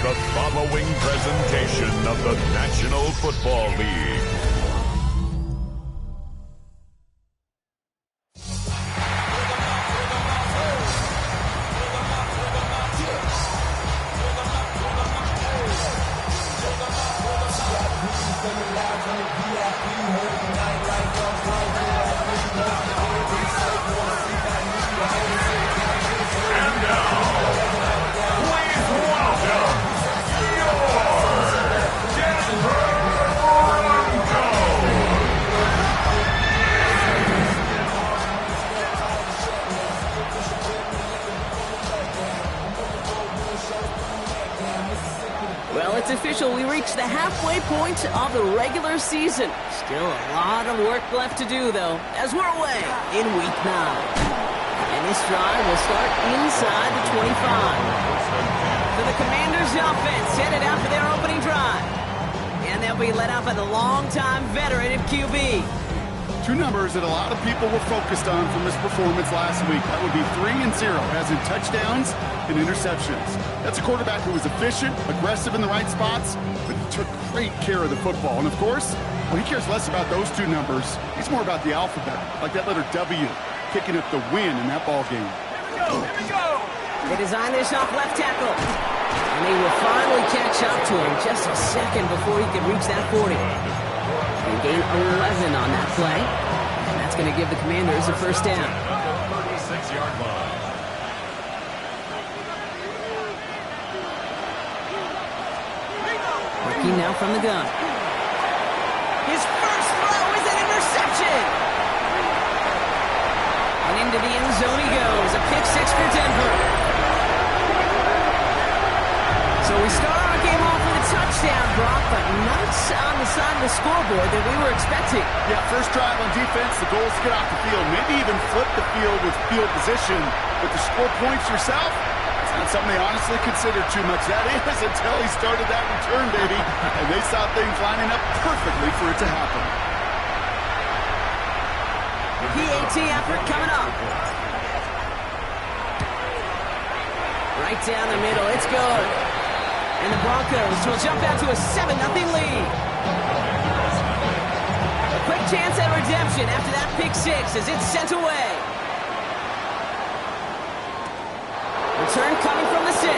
the following presentation of the National Football League. Well, it's official. We reached the halfway point of the regular season. Still a lot of work left to do, though, as we're away in Week 9. And this drive will start inside the 25. So the Commanders' offense headed out for their opening drive. And they'll be led out by the longtime veteran at QB. Two numbers that a lot of people were focused on from his performance last week. That would be 3 and 0, as in touchdowns and interceptions. That's a quarterback who was efficient, aggressive in the right spots, but he took great care of the football. And of course, well, he cares less about those two numbers. He's more about the alphabet, like that letter W, kicking up the win in that ball game. Here we go! They design this off left tackle. And they will finally catch up to him just a second before he can reach that 40. And gain 11 on that play. And that's going to give the Commanders a first down. 36-yard line. Working now from the gun. His first throw is an interception. And into the end zone he goes. A pick 6 for Denver. So we start our game off with a touchdown, Brock, but not on the side of the scoreboard that we were expecting. Yeah, first drive on defense, the goal is to get off the field, maybe even flip the field with field position. But to score points yourself, it's not something they honestly considered too much. That is until he started that return, baby. And they saw things lining up perfectly for it to happen. PAT effort coming up. Right down the middle, it's good. And the Broncos will jump out to a 7-0 lead. A quick chance at redemption after that pick 6 as it's sent away. Return coming from the 6.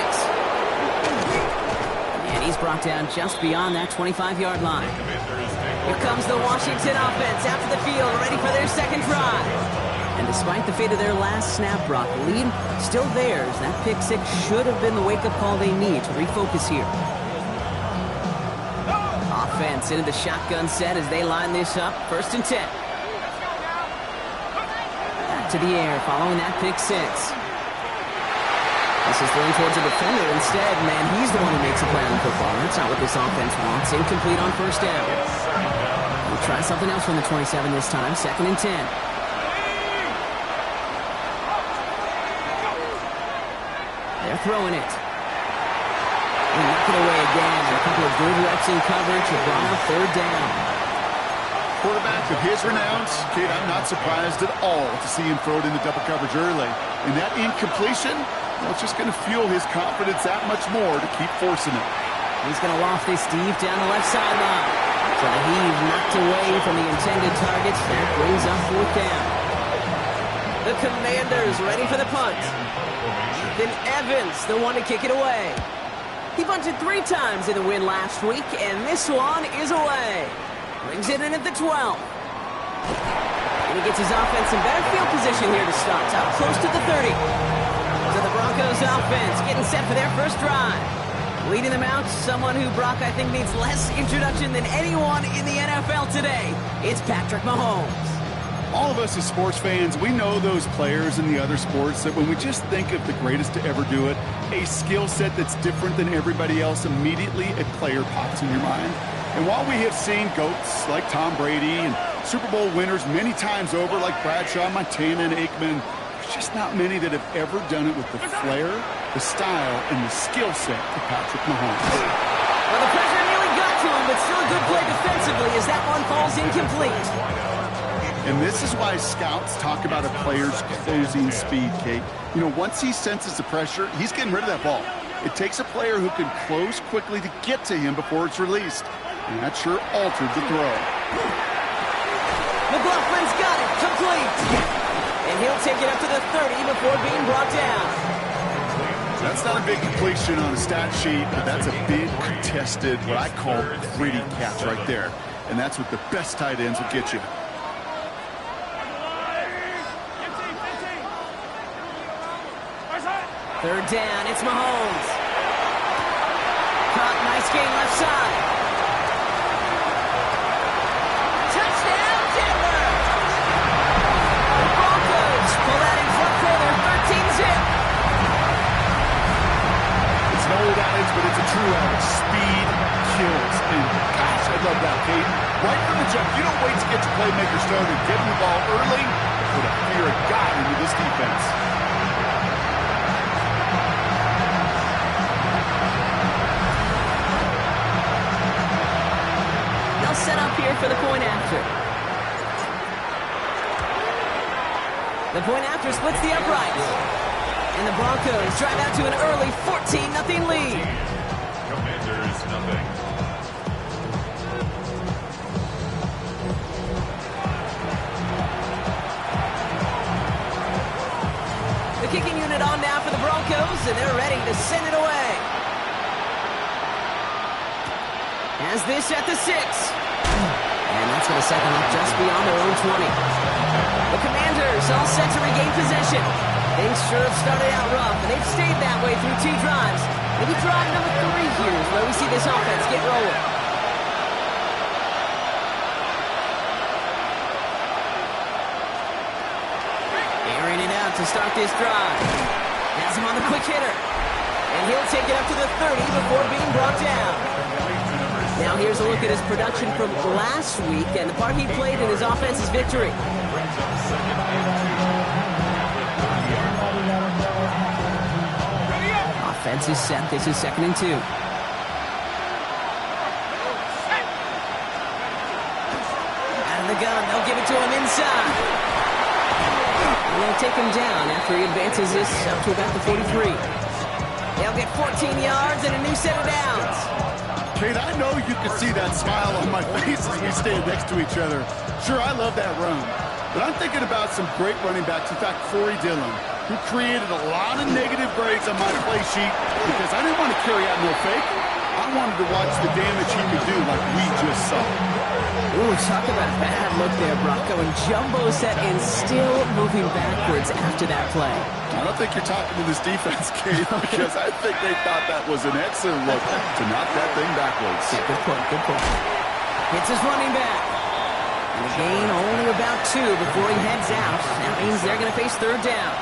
And he's brought down just beyond that 25-yard line. Here comes the Washington offense out to the field, ready for their second drive. And despite the fate of their last snap, Brock, the lead still theirs. That pick 6 should have been the wake-up call they need to refocus here. Offense into the shotgun set as they line this up. 1st and 10. Back to the air following that pick 6. This is thrown towards a defender instead. Man, he's the one who makes a play on the football. That's not what this offense wants. Incomplete on 1st down. We'll try something else from the 27 this time. 2nd and 10. They're throwing it. And knock it away again. A couple of good reps in coverage have brought up 3rd down. Quarterback of his renown, Kate, I'm not surprised at all to see him throw it into double coverage early. And that incompletion, well, it's just going to fuel his confidence that much more to keep forcing it. He's going to loft this deep down the left sideline. So the heave knocked away from the intended target. That brings up 4th down. The Commanders ready for the punt. Then Evans, the one to kick it away. He punted 3 times in the win last week, and this one is away. Brings it in at the 12. And he gets his offense in better field position here to start, up close to the 30. So the Broncos offense getting set for their first drive. Leading them out, someone who, Brock, I think needs less introduction than anyone in the NFL today. It's Patrick Mahomes. All of us as sports fans, we know those players in the other sports that when we just think of the greatest to ever do it, a skill set that's different than everybody else, immediately a player pops in your mind. And while we have seen GOATs like Tom Brady and Super Bowl winners many times over like Bradshaw, Montana, and Aikman, there's just not many that have ever done it with the flair, the style, and the skill set of Patrick Mahomes. Well, the pressure nearly got to him, but still a good play defensively as that one falls incomplete. And this is why scouts talk about a player's closing speed, Kate. You know, once he senses the pressure, he's getting rid of that ball. It takes a player who can close quickly to get to him before it's released. And that sure altered the throw. McLaughlin's got it. Complete. And he'll take it up to the 30 before being brought down. That's not a big completion on a stat sheet, but that's a big contested, what I call gritty catch right there. And that's what the best tight ends will get you. Third down, it's Mahomes. Caught, nice gain left side. Touchdown, Denver! The Broncos pull out in front for their 13-zip. It's an old adage, but it's a true adage. Speed kills. And gosh, I love that, Kate. Right from the jump, you don't wait to get your playmaker started. Get him the ball early, put a fear of God into this defense. Set up here for the point after. The point after splits the uprights. And the Broncos drive out to an early 14-0 lead. Commanders, nothing. The kicking unit on now for the Broncos, and they're ready to send it away. Has this at the 6. And that's going to set them up just beyond their own 20. The Commanders all set to regain possession. Things sure have started out rough, and they've stayed that way through 2 drives. Maybe drive number 3 here is where we see this offense get rolling. Airing it out to start this drive. Has him on the quick hitter. And he'll take it up to the 30 before being brought down. Now here's a look at his production from last week and the part he played in his offense's victory. Offense is set. This is 2nd and 2. Out of the gun. They'll give it to him inside. And they'll take him down after he advances this up to about the 43. They'll get 14 yards and a new set of downs. Kate, I know you can see that smile on my face as we stand next to each other. Sure, I love that run. But I'm thinking about some great running backs. In fact, Corey Dillon, who created a lot of negative grades on my play sheet because I didn't want to carry out no fake. I wanted to watch the damage he could do like we just saw. Ooh, talk about a bad look there, Bronco. And jumbo set and still moving backwards after that play. I don't think you're talking to this defense, Kate, because I think they thought that was an excellent look to knock that thing backwards. Yeah, good point, good point. Hits his running back. And the gain only about 2 before he heads out. That means they're going to face 3rd down.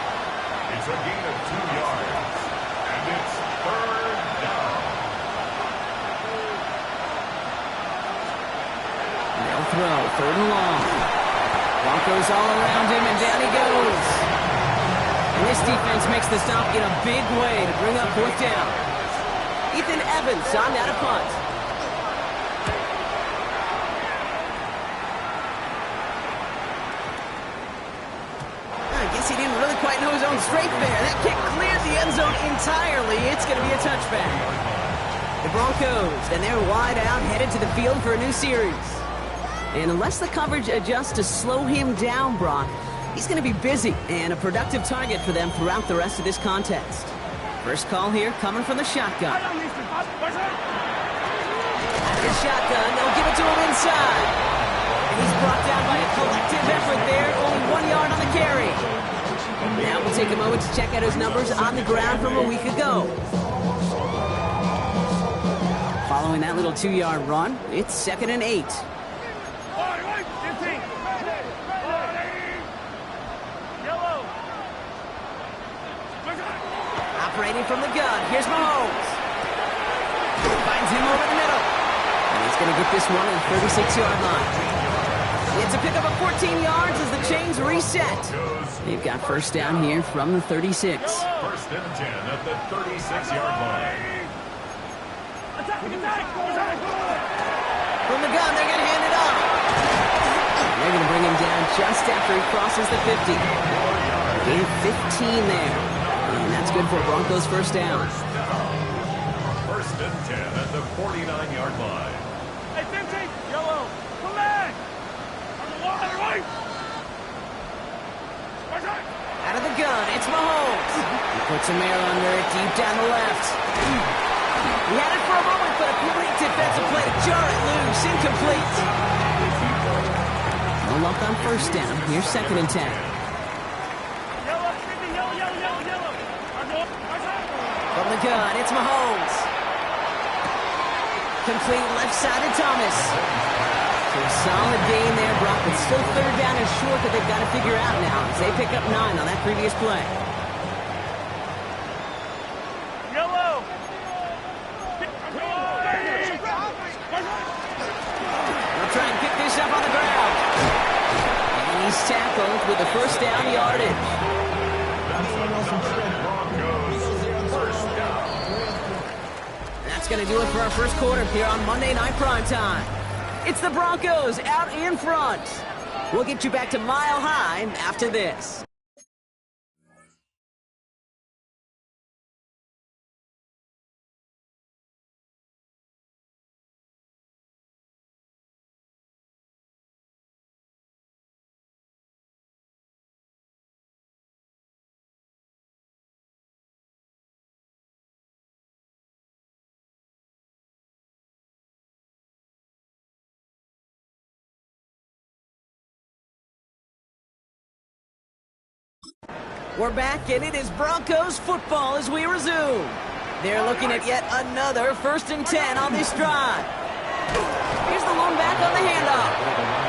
It's a gain of 2 yards. And it's 3rd down. They'll throw, 3rd and long. Broncos all around him, and down he goes. And this defense makes the stop in a big way to bring up 4th down. Ethan Evans on down to punt. I guess he didn't really quite know his own strength there. That kick cleared the end zone entirely. It's going to be a touchback. The Broncos, and they're wide out, headed to the field for a new series. And unless the coverage adjusts to slow him down, Brock, he's going to be busy and a productive target for them throughout the rest of this contest. First call here coming from the shotgun. Out of the shotgun, they'll give it to him inside. And he's brought down by a collective effort there, only 1 yard on the carry. Now we'll take a moment to check out his numbers on the ground from a week ago. Following that little 2-yard run, it's 2nd and 8. Operating from the gun, here's Mahomes. Finds him over the middle. And he's going to get this one at the 36-yard line. It's a pickup of 14 yards as the chains reset. They've got 1st down here from the 36. 1st and 10 at the 36-yard line. From the gun, they're going to hand it off. They're going to bring him down just after he crosses the 50. Gain 15 there. And that's good for Broncos first down. First and 10 at the 49-yard line. Hey, 15, yellow, come back. On the wall, right. Out of the gun, it's Mahomes. He puts a man under it deep down the left. He had it for a moment, but a great defensive play to jar it loose. Incomplete. No luck on first down. Here's second and 10. Yellow, yellow. From the gun, it's Mahomes. Complete left side to Thomas. So a solid gain there, Brock, but still third down and short that they've got to figure out now as they pick up 9 on that previous play. Yellow. They'll try and pick this up on the ground. And he's tackled with the first down yardage. That's enough for the Broncos. First down. That's going to do it for our first quarter here on Monday Night Primetime. It's the Broncos out in front. We'll get you back to Mile High after this. We're back, and it is Broncos football as we resume. They're looking at yet another first and 10 on this drive. Here's the lone back on the handoff.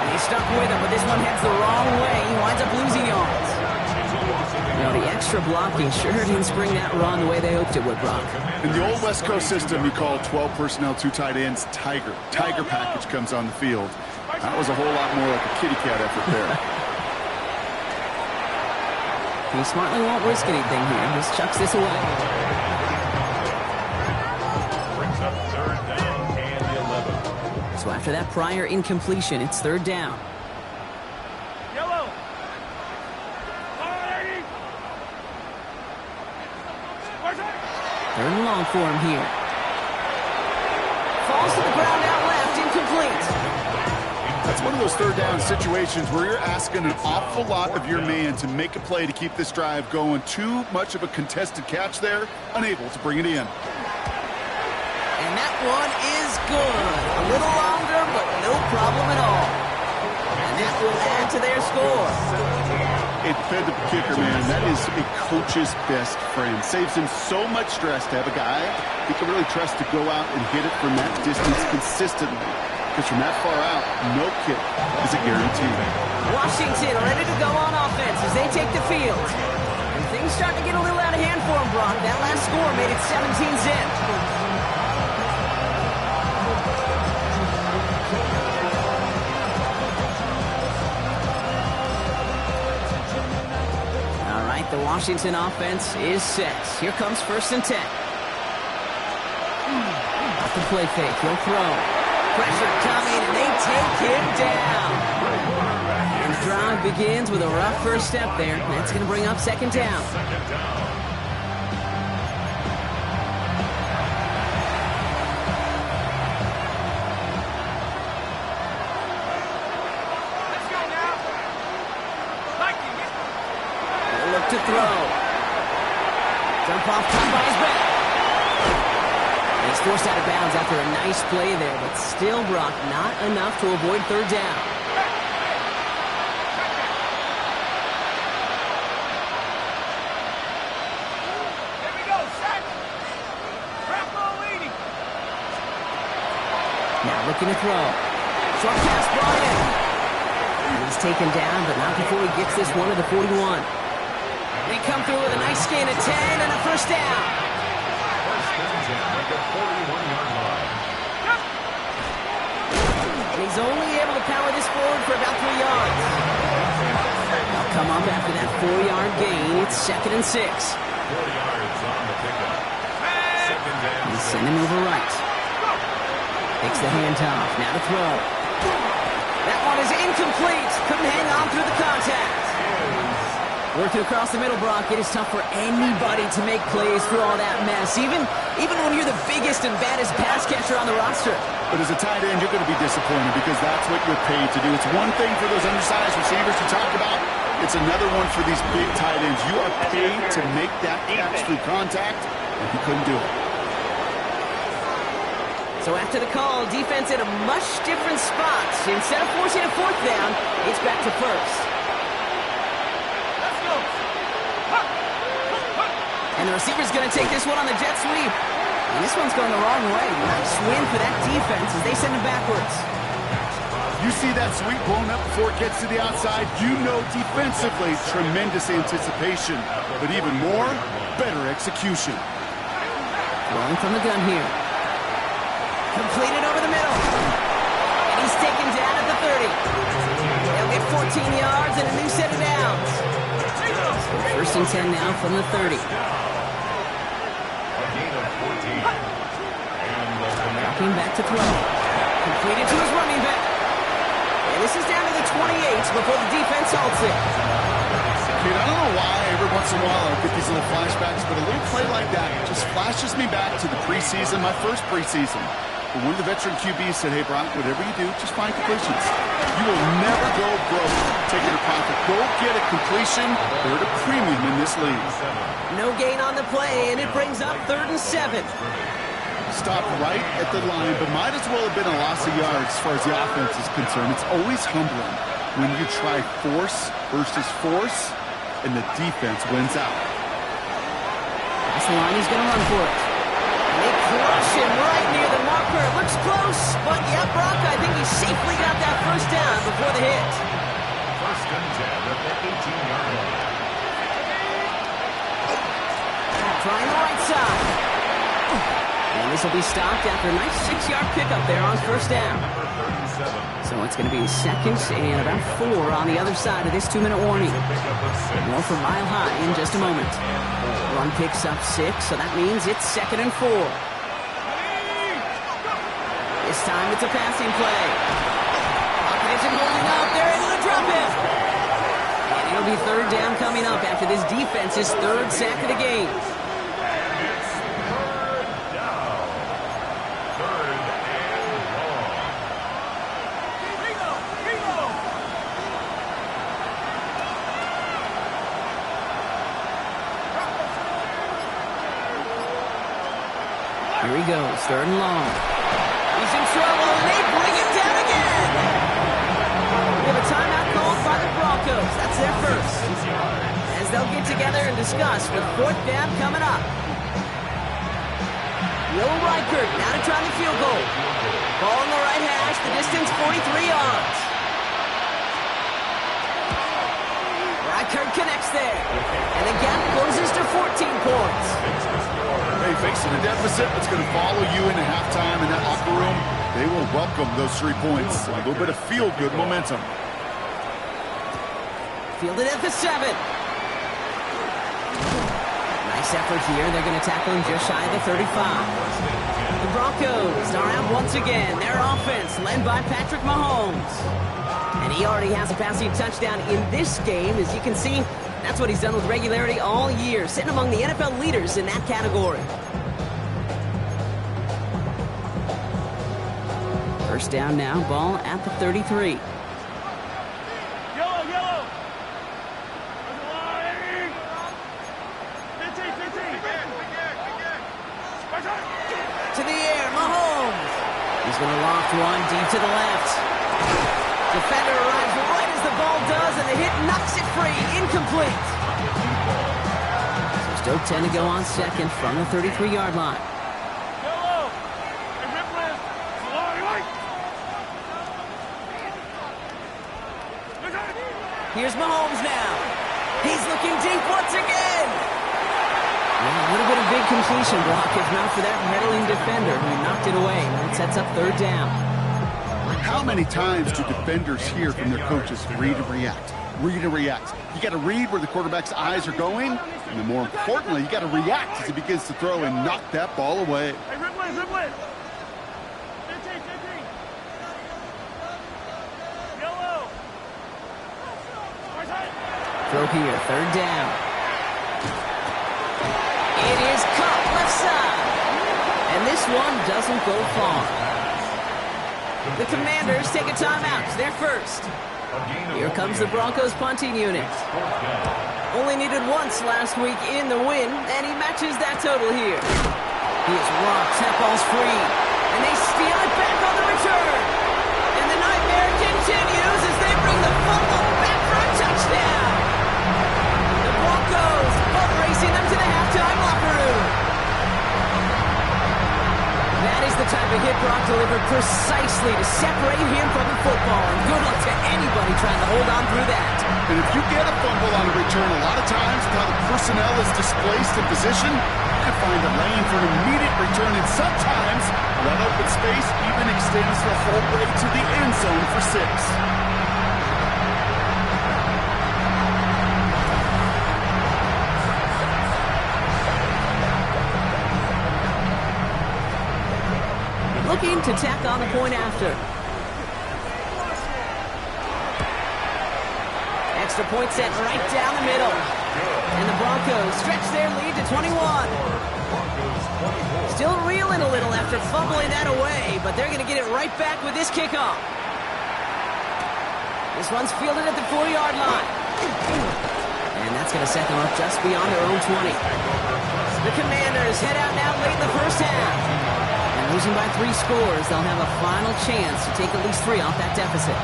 And he's stuck with him, but this one heads the wrong way. He winds up losing yards. You know, the extra blocking sure didn't spring that run the way they hoped it would, Brock. In the old West Coast system, you call 12 personnel, 2 tight ends, Tiger. Tiger package comes on the field. That was a whole lot more like a kitty cat effort there. He smartly won't risk anything here. Just chucks this away. Brings up third down and 11. So after that prior incompletion, it's third down. Yellow. Third and long for him here. Falls to the ground out left, incomplete. That's one of those third down situations where you're asking an awful lot of your man to make a play to keep this drive going. Too much of a contested catch there, unable to bring it in. And that one is good. A little longer, but no problem at all. And that will add to their score. It fed the kicker, man. That is a coach's best friend. Saves him so much stress to have a guy he can really trust to go out and hit it from that distance consistently. Because from that far out, no kick is a guarantee. Washington ready to go on offense as they take the field. And things start to get a little out of hand for them, Brock. That last score made it 17-zip. All right, the Washington offense is set. Here comes first and 10. Off the play fake, he'll throw. Pressure coming, and they take him down. And the drive begins with a rough first step there. That's going to bring up second down. Let's go now. He'll look to throw. Jump off top by his back. He's forced out of bounds after a nice play there, but still, Brock, not enough to avoid third down. Here we go, set. Rambo leading. Now looking to throw. Short pass brought in. And he's taken down, but not before he gets this one to the 41. They come through with a nice gain of 10 and a first down. And he's only able to power this forward for about 3 yards. They'll come up after that 4-yard gain. It's second and 6. 4 yards on the pickup. Second down. He's sending over right. Takes the handoff. Now to throw. That one is incomplete. Couldn't hang on through the contact. Working across the middle, Brock. It is tough for anybody to make plays through all that mess, even when you're the biggest and baddest pass catcher on the roster. But as a tight end, you're going to be disappointed because that's what you're paid to do. It's one thing for those undersized receivers you talked about. It's another one for these big tight ends. You are paid to make that catch through contact, and you couldn't do it. So after the call, defense in a much different spot. Instead of forcing a fourth down, it's back to first. And the receiver's going to take this one on the jet sweep. And this one's going the wrong way. Nice win for that defense as they send him backwards. You see that sweep blown up before it gets to the outside. You know defensively, tremendous anticipation. But even more, better execution. Throwing from the gun here. Completed over the middle. And he's taken down at the 30. They'll get 14 yards and a new set of downs. First and 10 now from the 30. Came back to throw. Completed to his running back. And this is down to the 28 before the defense halts it. Dude, I don't know why every once in a while I get these little flashbacks, but a little play like that just flashes me back to the preseason, my first preseason. But one of the veteran QBs said, hey, Brock, whatever you do, just find completions. You will never go broke taking a profit. Go get a completion. They're at a premium in this league. No gain on the play, and it brings up 3rd and 7. Stopped right at the line, but might as well have been a loss of yards as far as the offense is concerned. It's always humbling when you try force versus force, and the defense wins out. That's the line. He's going to run for it. And they crush him right near the marker. It looks close, but yeah, Brock, I think he safely got that first down before the hit. First and 10 at the 18-yard line. Trying the right side. And this will be stopped after a nice 6-yard pickup there on first down. So it's going to be 2nd and about 4 on the other side of this 2-minute warning. More from Mile High in just a moment. Run picks up 6, so that means it's 2nd and 4. This time it's a passing play. Offensive holding up. They're able to drop it. And it'll be 3rd down coming up after this defense's 3rd sack of the game. Here he goes, 3rd and long. He's in trouble, and they bring him down again. We have a timeout called by the Broncos. That's their first. As they'll get together and discuss with 4th down coming up. Will Reichert now to try the field goal. Ball on the right hash, the distance 43 yards. Reichert connects there. And the gap closes to 14 points. Hey, facing a deficit that's going to follow you into halftime in that locker room, they will welcome those 3 points. A little bit of feel-good momentum. Fielded at the 7. Nice effort here. They're going to tackle him just shy of the 35. The Broncos are out once again. Their offense led by Patrick Mahomes. And he already has a passing touchdown in this game. As you can see, that's what he's done with regularity all year, sitting among the NFL leaders in that category. First down now, ball at the 33. Yellow, yellow. There's a line. 15. To the air, Mahomes. He's going to loft one deep to the left. Defender arrives right as the ball does, and the hit knocks it free. Incomplete. So still 10 to go on 2nd from the 33-yard line. Yellow. Hey, Ripley. Here's Mahomes now. He's looking deep once again. Well, a little bit of big completion, Brock, if not for that meddling defender who knocked it away. That sets up 3rd down. How many times do defenders hear from their coaches, read and react, read and react? You got to read where the quarterback's eyes are going, and then more importantly, you got to react as he begins to throw and knock that ball away. Hey, Ripley, Ripley. 15. Yellow. Right side. Throw here, third down. It is caught left side. And this one doesn't go far. The Commanders take a timeout. They're first. Here comes the Broncos punting unit. Only needed once last week in the win, and he matches that total here. He is rocked. That ball's free. And they steal it back on the return. And the nightmare continues as they bring the football back for a touchdown. The Broncos both racing them to the halftime locker room. That is the type of hit Brock delivered precisely to separate him from the football. And good luck to anybody trying to hold on through that. And if you get a fumble on a return, a lot of times how the personnel is displaced in position, you can find a lane for an immediate return. And sometimes that open space even extends the whole way to the end zone for 6. Looking to tack on a point after. Extra point set right down the middle. And the Broncos stretch their lead to 21. Still reeling a little after fumbling that away, but they're going to get it right back with this kickoff. This one's fielded at the 40-yard line. And that's going to set them up just beyond their own 20. The Commanders head out now late in the first half. Losing by 3 scores, they'll have a final chance to take at least 3 off that deficit.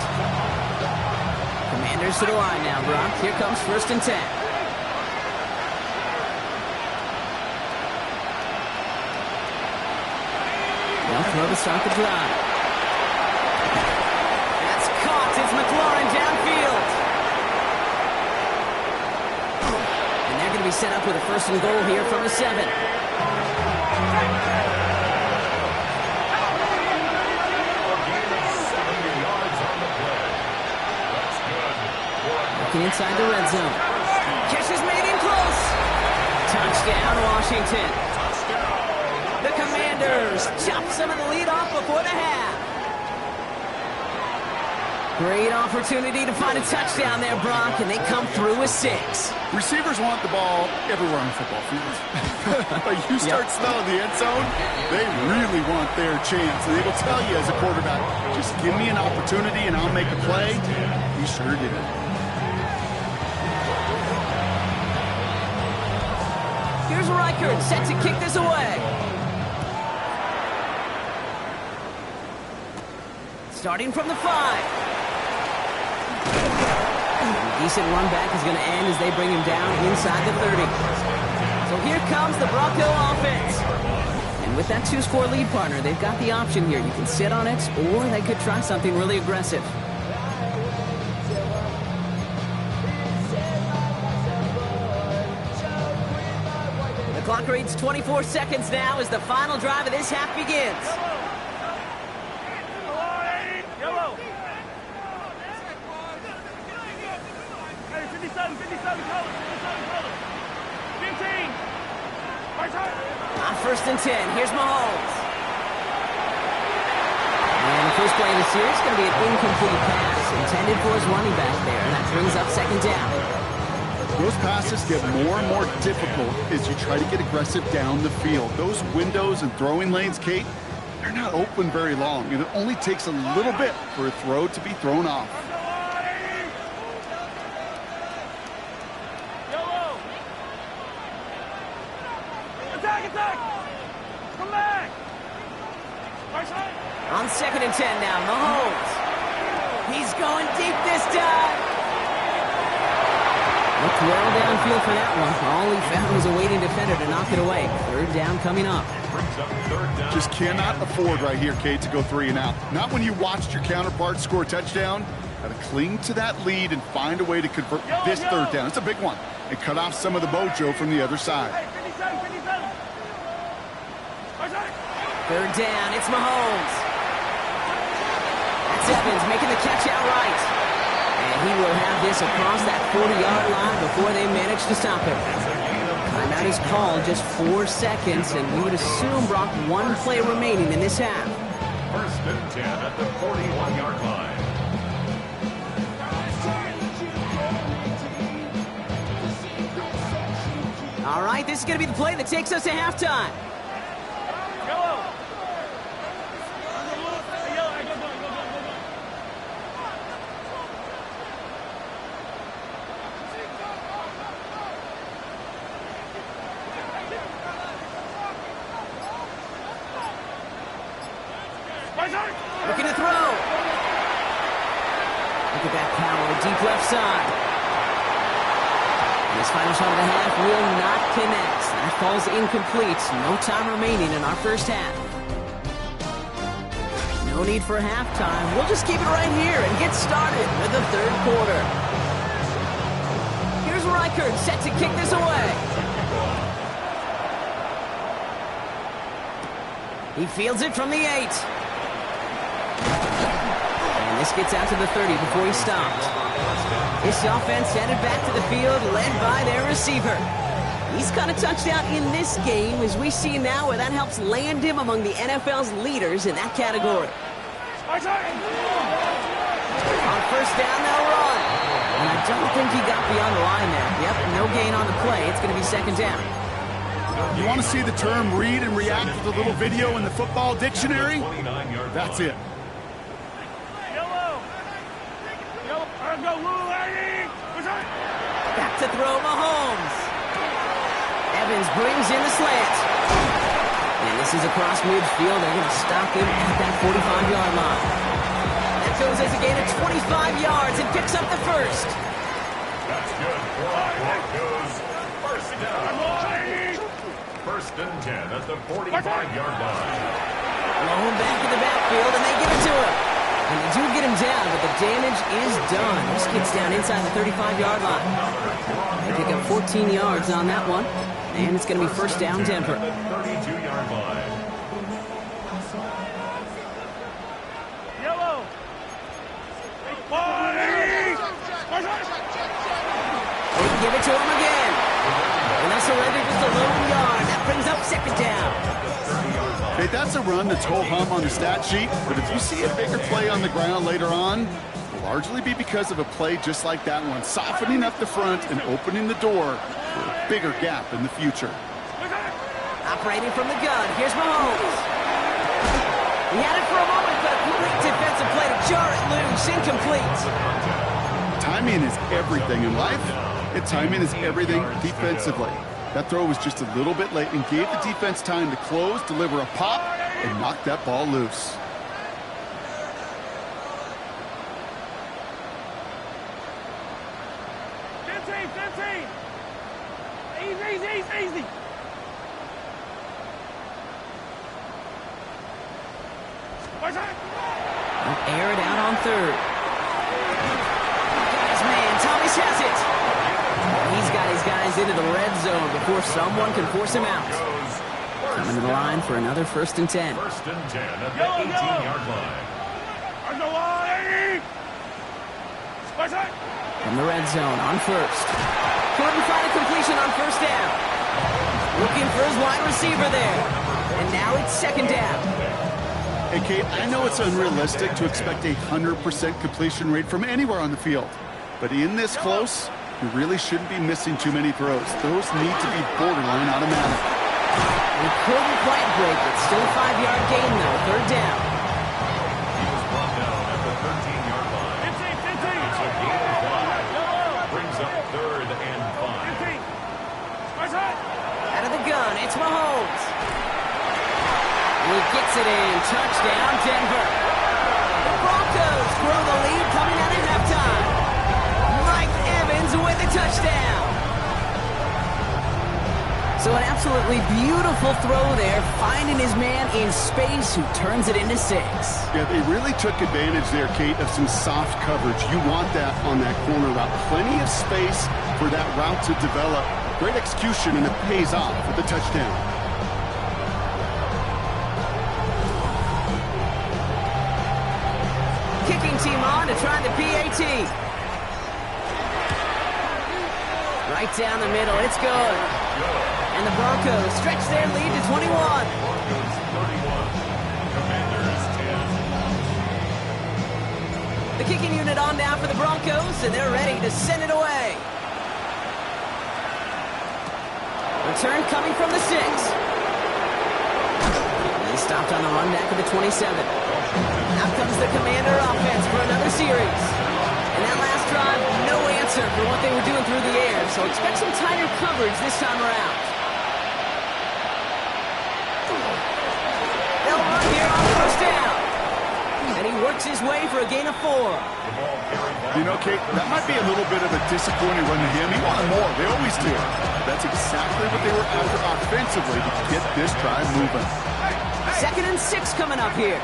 Commanders to the line now, Brock. Here comes 1st and 10. They'll throw to start the drive. That's caught. It's McLaurin downfield. And they're going to be set up with a 1st and goal here from the 7. Inside the red zone. Catch is made in close. Touchdown, Washington. The Commanders chop some of the lead off before the half. Great opportunity to find a touchdown there, Brock, and they come through with 6. Receivers want the ball everywhere on the football field. But you start smelling the end zone, they really want their chance. And they will tell you as a quarterback, just give me an opportunity and I'll make a play. He sure did. Here's Reichert set to kick this away. Starting from the 5. Decent run back is going to end as they bring him down inside the 30. So here comes the Bronco offense. And with that 2-score lead, partner, they've got the option here. You can sit on it, or they could try something really aggressive. The clock reads 24 seconds now as the final drive of this half begins. Yellow. Hey, 57 colors. 15. On 1st and 10, here's Mahomes. And the first play of the series is going to be an incomplete pass intended for his running back there. And that brings up 2nd down. Those passes get more and more difficult as you try to get aggressive down the field. Those windows and throwing lanes, Kate, they're not open very long, and it only takes a little bit for a throw to be thrown off. Yellow. Attack. Come back. On 2nd and 10 now, Mahomes. He's going deep this time. Looked well downfield for that one. All he found was a waiting defender to knock it away. 3rd down coming up. Just cannot afford right here, Kate, to go 3 and out. Not when you watched your counterpart score a touchdown. Got to cling to that lead and find a way to convert this 3rd down. It's a big one. And cut off some of the mojo from the other side. 3rd down, it's Mahomes. That's Evans making the catch outright. And he will have this across that 40-yard line before they manage to stop him. Timeout is called, just 4 seconds, and we would assume, Brock, 1 play remaining in this half. 1st and 10 at the 41-yard line. All right, this is going to be the play that takes us to halftime. Yellow. Looking to throw. Look at that power, deep left side. And his final shot of the half will not connect. That falls incomplete. No time remaining in our first half. No need for halftime. We'll just keep it right here and get started with the third quarter. Here's Reichert set to kick this away. He fields it from the 8. And this gets out to the 30 before he stopped. This offense headed back to the field, led by their receiver. He's got a touchdown in this game, as we see now, where that helps land him among the NFL's leaders in that category. On first down, they'll run. And I don't think he got beyond the line there. Yep, no gain on the play. It's going to be second down. You want to see the term read and react with a little video in the football dictionary? That's it. Back to throw, Mahomes. Evans brings in the slant. And this is across midfield. They're going to stop him at that 45-yard line. That goes as a gain of 25 yards and picks up the first. That's good. Broncos. First down. First and 10 at the 45-yard line. Blown back in the backfield, and they give it to him. And they do get him down, but the damage is done. This gets down inside the 35-yard line. They pick up 14 yards on that one. And it's going to be first down, Denver. 32-yard line. Yellow. They give it to him again. And they surrender just a lone yard. That brings up second down. Hey, that's a run that's ho-hum on the stat sheet, but if you see a bigger play on the ground later on, it'll largely be because of a play just like that one, softening up the front and opening the door for a bigger gap in the future. Operating from the gun, here's Mahomes. He had it for a moment, but a great defensive play to jar it loose, incomplete. Timing is everything in life, and timing is everything defensively. That throw was just a little bit late and gave the defense time to close, deliver a pop, and knock that ball loose. Easy. Air it out on third. His man, Thomas has it. He's got his guys into the red zone before someone can force him out. Coming to the line for another first and 10. First and 10 at the 18-yard line. From the red zone on first. Couldn't find a completion on first down. Looking for his wide receiver there. And now it's second down. Hey, Kate, I know it's unrealistic to expect a 100% completion rate from anywhere on the field. But in this close, you really shouldn't be missing too many throws. Those need to be borderline automatic. He couldn't quite break it. Still a 5-yard gain, though. Third down. He was brought down at the 13-yard line. It's a gain of 5. Brings up third and 5. Out of the gun, it's Mahomes. He gets it in. Touchdown, Denver. The Broncos grow the lead coming out at halftime. Mike Evans with a touchdown. So an absolutely beautiful throw there, finding his man in space who turns it into 6. Yeah, they really took advantage there, Kate, of some soft coverage. You want that on that corner route. Plenty of space for that route to develop. Great execution, and it pays off with the touchdown. Kicking team on to try the PAT. Right down the middle, it's good. And the Broncos stretch their lead to 21. Broncos 31. Commanders 10. The kicking unit on now for the Broncos, and they're ready to send it away. return coming from the 6. He stopped on the run back at the 27. Now comes the Commander offense for another series. And that last drive, no answer for what they were doing through the air, so expect some tighter coverage this time around. They'll run here on first down. And he works his way for a gain of 4. You know, Kate, that might be a little bit of a disappointing run to him. He wanted more. They always do. That's exactly what they were after offensively to get this drive moving. 2nd and 6 coming up here.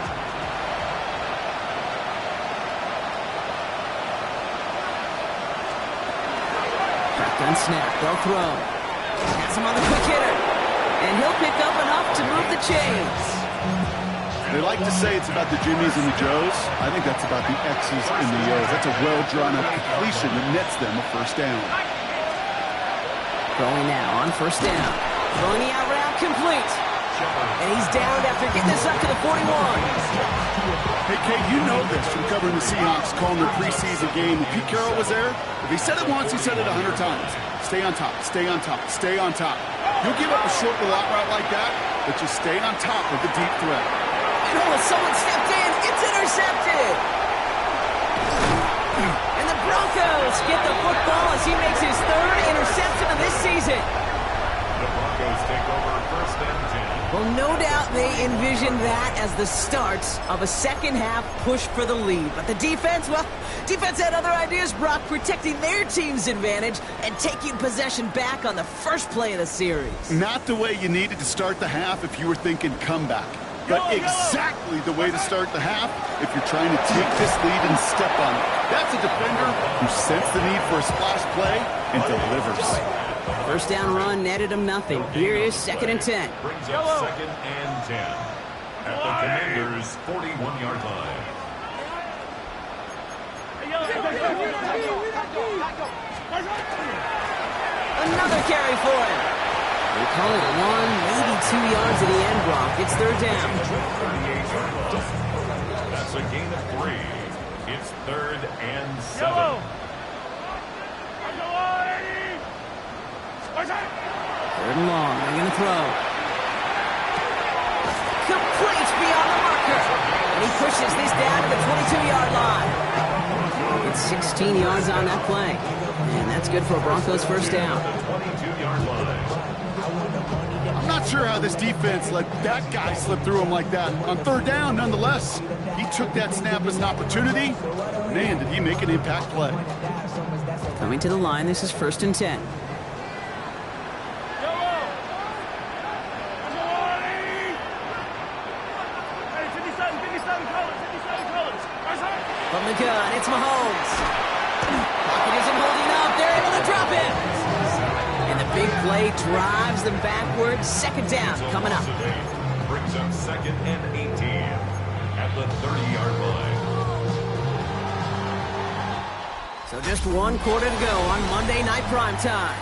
Shotgun snap. They'll throw. Pass him on the quick hitter. And he'll pick up enough to move the chains. They like to say it's about the Jimmies and the Joes. I think that's about the X's and the O's. That's a well-drawn-up completion that nets them a first down. Throwing now on first down. Throwing the out route complete. And he's downed after getting this up to the 41. Hey, Kate, you know this from covering the Seahawks, calling their preseason game. When Pete Carroll was there, if he said it once, he said it 100 times. Stay on top, stay on top, stay on top. You'll give up a short little out route like that, but you stay on top of the deep threat. Oh, someone stepped in. It's intercepted. And the Broncos get the football as he makes his 3rd interception of this season. The Broncos take over first and 10. Well, no doubt they envisioned that as the start of a second-half push for the lead. But the defense, well, defense had other ideas, Brock, protecting their team's advantage and taking possession back on the first play of the series. Not the way you needed to start the half if you were thinking comeback. But exactly the way to start the half if you're trying to take this lead and step on it. That's a defender who sensed the need for a splash play and delivers. First down run netted him nothing. Here is 2nd and 10. Brings up 2nd and 10 at the Commanders' 41-yard line. Another carry for him. They call it 1, maybe 2 yards at the end, Brock. It's 3rd down. 38-yard line. That's a gain of 3. It's 3rd and 7. 3rd and long. They're going to throw. Complete beyond the marker. And he pushes this down to the 22-yard line. It's 16 yards on that play. And that's good for a Broncos first down. 22-yard line. I'm not sure how this defense let that guy slip through him like that. On 3rd down, nonetheless, he took that snap as an opportunity. Man, did he make an impact play. Coming to the line, this is 1st and 10. From the gun, it's Mahomes. Pocket isn't holding up. They're able to drop him. And the big play drives them backwards. 2nd down coming up. Brings up 2nd and 18 at the 30-yard line. So just 1 quarter to go on Monday Night Primetime.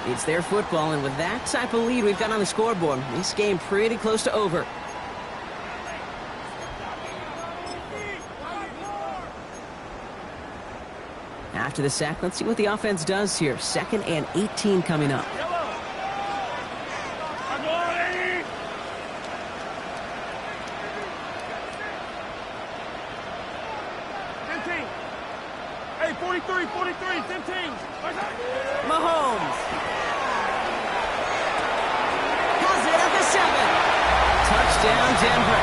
It's their football, and with that type of lead we've got on the scoreboard, this game pretty close to over. After the sack, let's see what the offense does here. 2nd and 18 coming up. Hey, 43, 15. Mahomes. Has it at the 7. Touchdown, Denver.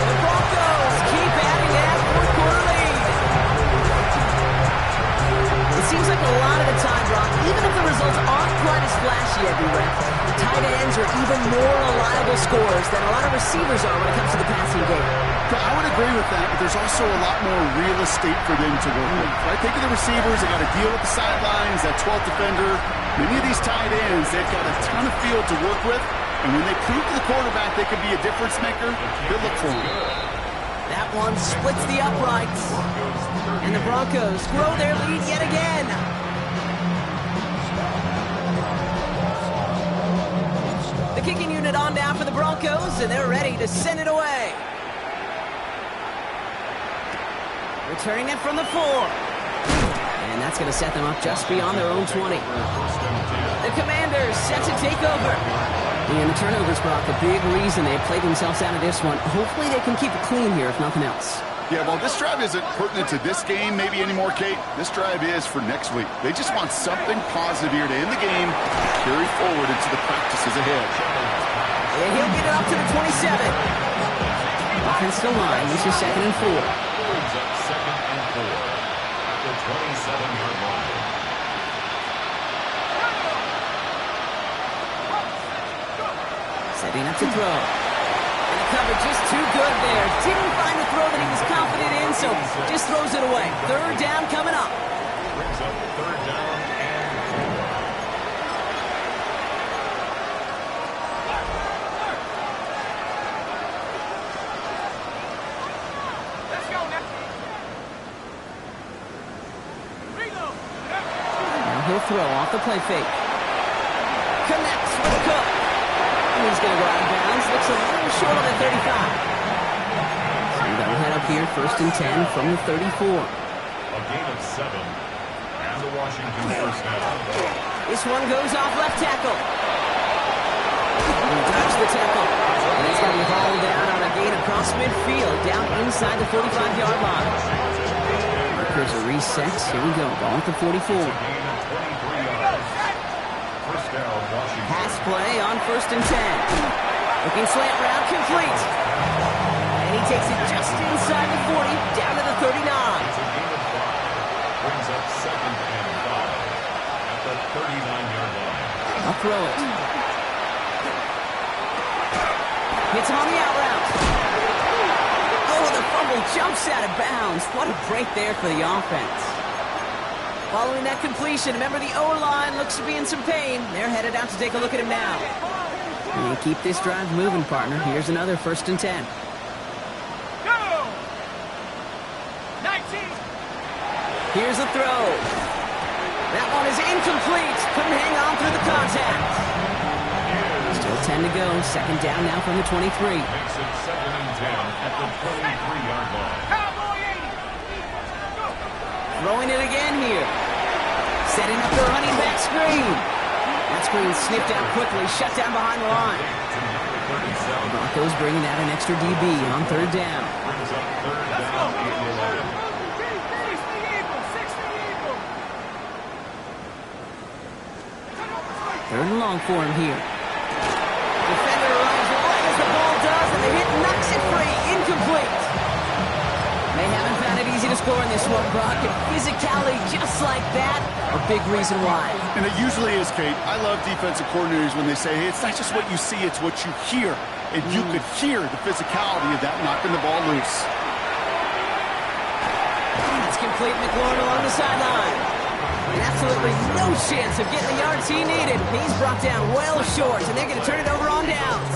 The Broncos keep adding that 4th-quarter lead. It seems like a lot of the time, Brock, even if the results aren't quite as flashy everywhere, tight ends are even more reliable scorers than a lot of receivers are when it comes to the passing game. I would agree with that, but there's also a lot more real estate for them to work with. Right? Think of the receivers. They got to deal with the sidelines, that 12th defender. Many of these tight ends, they've got a ton of field to work with, and when they prove to the quarterback they can be a difference maker, they'll look for him. That one splits the uprights. And the Broncos grow their lead yet again. The kicking unit on down for the Broncos, and they're ready to send it away. Returning it from the 4. And that's going to set them up just beyond their own 20. The Commanders set to take over. And the turnovers, Brock, a big reason they played themselves out of this one. Hopefully they can keep it clean here, if nothing else. Yeah, well, this drive isn't pertinent to this game maybe anymore, Kate. This drive is for next week. They just want something positive here to end the game, carry forward into the practices ahead. And he'll get it up to the 27. Offensive line, this is 2nd and 4. Brings up 2nd and 4 at the 27-yard line. Setting up to throw. And the cover just too good there. Didn't find the throw that he was confident in, so just throws it away. 3rd down coming up. Brings up 3rd down and 4. Let's go now. Reload. Now he'll throw off the play fake. Connects with Cook. He's going to go out of bounds. Looks a little short on the 35. So they'll head up here, 1st and 10 from the 34. A gain of 7. And the Washington 1st down. This one goes off left tackle. He dodged the tackle. And he's going to be hauled down on a gain across midfield, down inside the 45-yard line. Markers are reset. Here we go. Ball at the 44. Gain of 23 yards. 1st down, Washington. Pass play on 1st and 10. Looking slant route, complete. And he takes it just inside the 40, down to the 39. It's a gain of 5. Brings up 2nd and 5 at the 39-yard line. I'll throw it. Hits him on the out route. Oh, the fumble jumps out of bounds. What a break there for the offense. Following that completion, remember the O-line looks to be in some pain. They're headed out to take a look at him now. And keep this drive moving, partner. Here's another 1st and 10. Go! 19. Here's a throw. That one is incomplete. Couldn't hang on through the contact. Still 10 to go. 2nd down now from the 23. Makes it 2nd and 10 at the 23-yard line. Cowboy 80. Throwing it again here. Setting up the running back screen. That screen snipped out quickly, shut down behind the line. Broncos bringing out an extra DB on 3rd down. Brings up 3rd down and 11. 60 Eagle. 3rd and long for him here. Defender runs right as the ball does, and the hit knocks it free. Incomplete. They haven't found it easy to score in this one, Brock, and physicality just like that, a big reason why. And it usually is, Kate. I love defensive coordinators when they say, hey, it's not just what you see, it's what you hear. And you could hear the physicality of that knocking the ball loose. It's complete. McLaurin along the sideline. And absolutely no chance of getting the yards he needed. He's brought down well short, and they're going to turn it over on downs.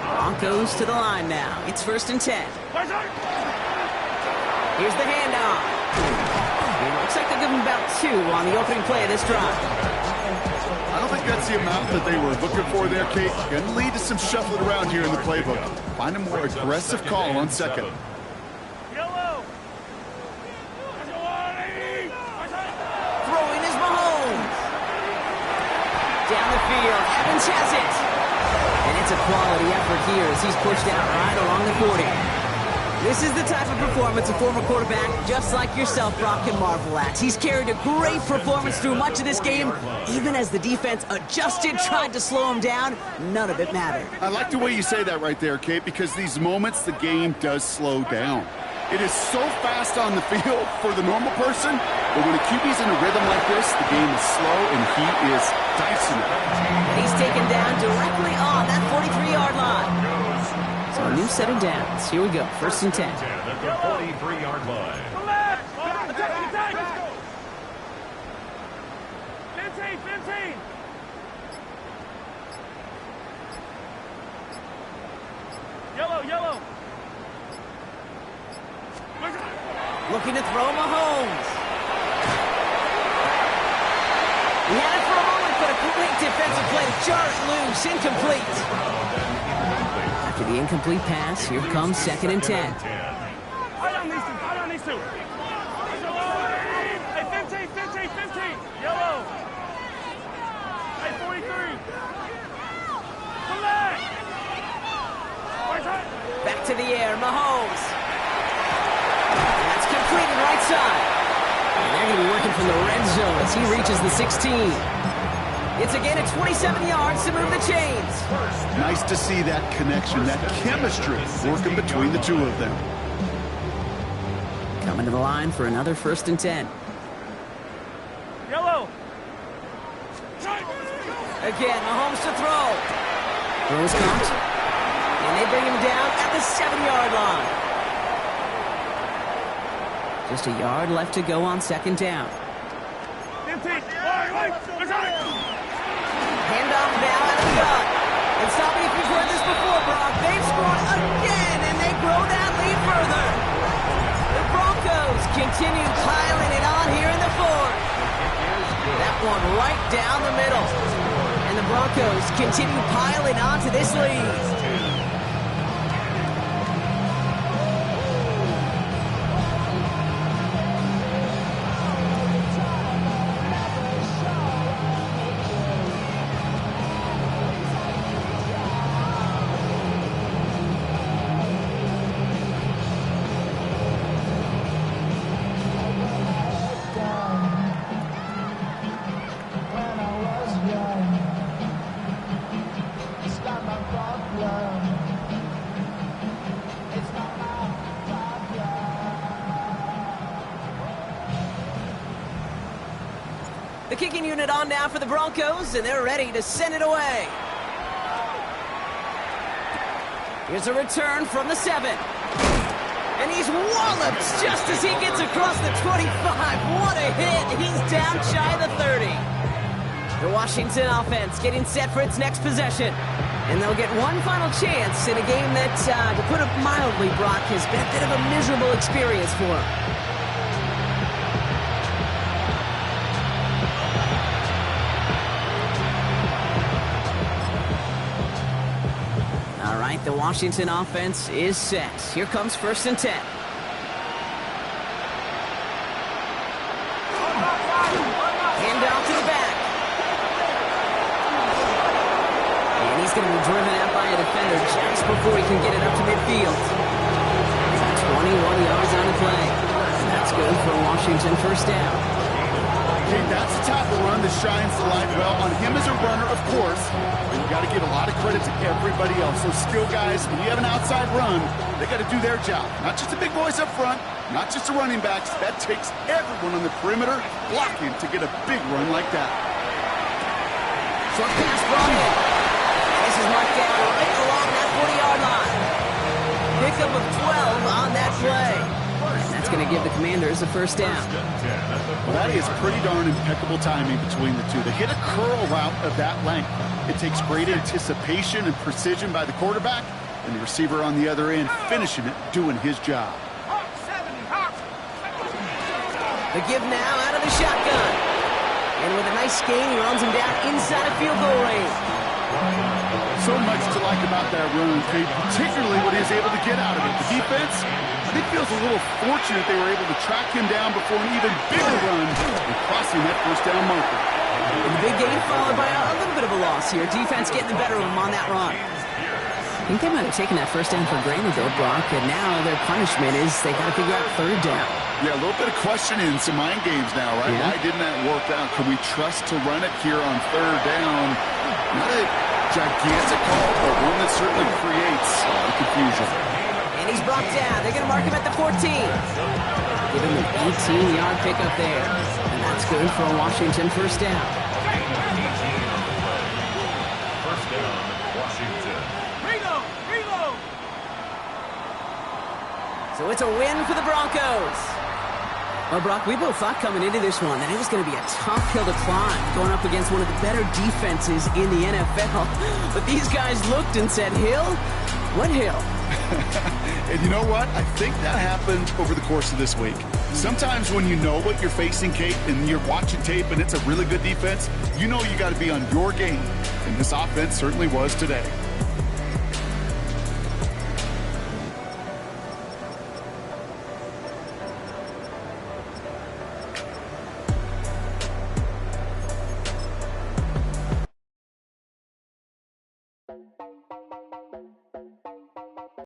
Broncos to the line now. It's 1st and 10. Here's the handoff. It looks like they'll give him about 2 on the opening play of this drive. I don't think that's the amount that they were looking for there, Kate. Going to lead to some shuffling around here in the playbook. Find a more aggressive call on 2nd. Yellow. Throwing is Mahomes. Down the field. Evans has it. And it's a quality effort here as he's pushed out right along the 40. This is the type of performance a former quarterback just like yourself, Brock, can marvel at. He's carried a great performance through much of this game. Even as the defense adjusted, tried to slow him down, none of it mattered. I like the way you say that right there, Kate, because these moments the game does slow down. It is so fast on the field for the normal person, but when a QB's in a rhythm like this, the game is slow and he is dicing it. And he's taken down directly on that 43-yard line. So a new set of downs. Here we go. 1st and 10. At the 43-yard line. Attack! 15. Yellow. Looking to throw Mahomes. He had it for a moment, but a great defensive play to jar it loose. Incomplete. After the incomplete pass, here comes 2nd and 10. Right on these two. Hey, 15. to the air. Mahomes. And that's completed right side. And they're going to be working from the red zone as he reaches the 16. It's again at 27 yards to move the chains. Nice to see that connection, that chemistry working between the two of them. Coming to the line for another 1st and 10. Yellow. Again, Mahomes to throw. Throws caught. And they bring him down at the 7-yard line. Just a yard left to go on 2nd down. 15. Wait. Handoff now out of the gun. And stop me if you've heard this before, Brock. They've scored again, and they grow that lead further. The Broncos continue piling it on here in the 4th. That one right down the middle. And the Broncos continue piling on to this lead. The kicking unit on now for the Broncos, and they're ready to send it away. Here's a return from the 7. And he's walloped just as he gets across the 25. What a hit. He's down shy of the 30. The Washington offense getting set for its next possession. And they'll get one final chance in a game that, to put it mildly, Brock, has been a bit of a miserable experience for him. All right, the Washington offense is set. Here comes 1st and 10. Handoff to the back. And he's going to be driven out by a defender just before he can get it up to midfield. 21 yards on the play. And that's good for a Washington 1st down. Okay, that's the type of run that shines the light well on him as a runner, of course. And you got to give a lot of credit to everybody else. Those skill guys, when you have an outside run, they got to do their job. Not just the big boys up front, not just the running backs. That takes everyone on the perimeter blocking to get a big run like that. Short pass brought in. This is marked down right along that 40-yard line. Pickup of 12 on that play. That's going to give the Commanders a 1st down. Well, that is pretty darn impeccable timing between the two. They hit a curl route of that length. It takes great anticipation and precision by the quarterback, and the receiver on the other end finishing it, doing his job. The give now out of the shotgun. And with a nice gain, he runs him down inside of field goal range. So much to like about that run, particularly what he was able to get out of it. The defense, I think, feels a little fortunate they were able to track him down before an even bigger run and crossing that 1st down marker. And the big gain followed by a little bit of a loss here. Defense getting the better of him on that run. I think they might have taken that 1st down for granted, though, Brock, and now their punishment is they got to figure out 3rd down. Yeah, a little bit of questioning, some mind games now, right? Yeah. Why didn't that work out? Can we trust to run it here on 3rd down? Not a gigantic call, but one that certainly creates a lot of confusion. And he's brought down. They're going to mark him at the 14. Give him an 18-yard pickup there. And that's good for a Washington 1st down. 1st down, Washington. Reload! So it's a win for the Broncos. Well, Brock, we both thought coming into this one that it was going to be a tough hill to climb, going up against one of the better defenses in the NFL. But these guys looked and said, Hill? What hill? And you know what? I think that happened over the course of this week. Sometimes when you know what you're facing, Kate, and you're watching tape and it's a really good defense, you know you got to be on your game. And this offense certainly was today.